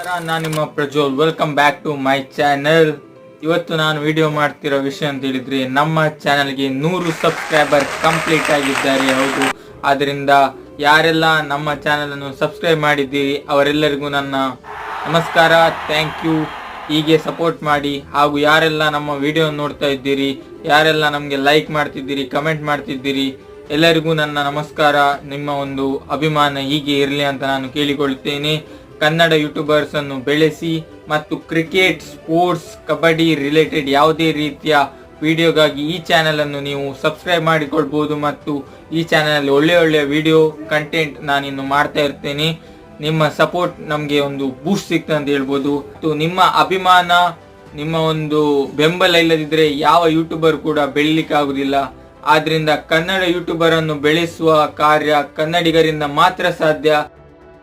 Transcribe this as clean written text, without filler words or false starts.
ನಮಸ್ಕಾರ, ನಾನು ನಿಮ್ಮ Prajwal. Welcome back to my channel. ಇವತ್ತು ನಾನು ವಿಡಿಯೋ ಮಾಡ್ತಿರೋ ವಿಷಯ ಅಂತ ಹೇಳಿದ್ರೆ, ನಮ್ಮ ಚಾನೆಲ್ಗೆ 100 ಸಬ್ಸ್ಕ್ರೈಬರ್ ಕಂಪ್ಲೀಟ್ ಆಗಿದ್ದಾರೆ. ಹೌದು, ಆದ್ದರಿಂದ ಯಾರೆಲ್ಲ ನಮ್ಮ ಚಾನೆಲ್ ಅನ್ನು ಸಬ್ಸ್ಕ್ರೈಬ್ ಮಾಡಿದ್ದೀರಿ ಅವರೆಲ್ಲರಿಗೂ ನನ್ನ ನಮಸ್ಕಾರ, ಥ್ಯಾಂಕ್ ಯು. ಹೀಗೆ ಸಪೋರ್ಟ್ ಮಾಡಿ. ಹಾಗೂ ಯಾರೆಲ್ಲ ನಮ್ಮ ವಿಡಿಯೋ ನೋಡ್ತಾ ಇದ್ದೀರಿ, ಯಾರೆಲ್ಲ ನಮಗೆ ಲೈಕ್ ಮಾಡ್ತಿದ್ದೀರಿ, ಕಮೆಂಟ್ ಮಾಡ್ತಿದ್ದೀರಿ, ಎಲ್ಲರಿಗೂ ನನ್ನ ನಮಸ್ಕಾರ. ನಿಮ್ಮ ಒಂದು ಅಭಿಮಾನ ಹೀಗೆ ಇರಲಿ ಅಂತ ನಾನು ಕೇಳಿಕೊಳ್ಳುತ್ತೇನೆ. ಕನ್ನಡ ಯೂಟ್ಯೂಬರ್ಸ್ ಅನ್ನು ಬೆಳೆಸಿ ಮತ್ತು ಕ್ರಿಕೆಟ್, ಸ್ಪೋರ್ಟ್ಸ್, ಕಬಡ್ಡಿ ರಿಲೇಟೆಡ್ ಯಾವುದೇ ರೀತಿಯ ವಿಡಿಯೋಗಾಗಿ ಈ ಚಾನೆಲ್ ಅನ್ನು ನೀವು ಸಬ್ಸ್ಕ್ರೈಬ್ ಮಾಡಿಕೊಳ್ಬಹುದು. ಮತ್ತು ಈ ಚಾನೆಲ್ ಒಳ್ಳೆಯ ವಿಡಿಯೋ ಕಂಟೆಂಟ್ ನಾನಿನ್ನು ಮಾಡ್ತಾ ಇರ್ತೇನೆ. ನಿಮ್ಮ ಸಪೋರ್ಟ್ ನಮಗೆ ಒಂದು ಬೂಸ್ಟ್ ಸಿಗ್ತದೆ ಅಂತ ಹೇಳ್ಬೋದು. ನಿಮ್ಮ ಅಭಿಮಾನ, ನಿಮ್ಮ ಒಂದು ಬೆಂಬಲ ಇಲ್ಲದಿದ್ರೆ ಯಾವ ಯೂಟ್ಯೂಬರ್ ಕೂಡ ಬೆಳಿಲಿಕ್ಕೆ ಆಗುದಿಲ್ಲ. ಆದ್ರಿಂದ ಕನ್ನಡ ಯೂಟ್ಯೂಬರ್ ಅನ್ನು ಬೆಳೆಸುವ ಕಾರ್ಯ ಕನ್ನಡಿಗರಿಂದ ಮಾತ್ರ ಸಾಧ್ಯ.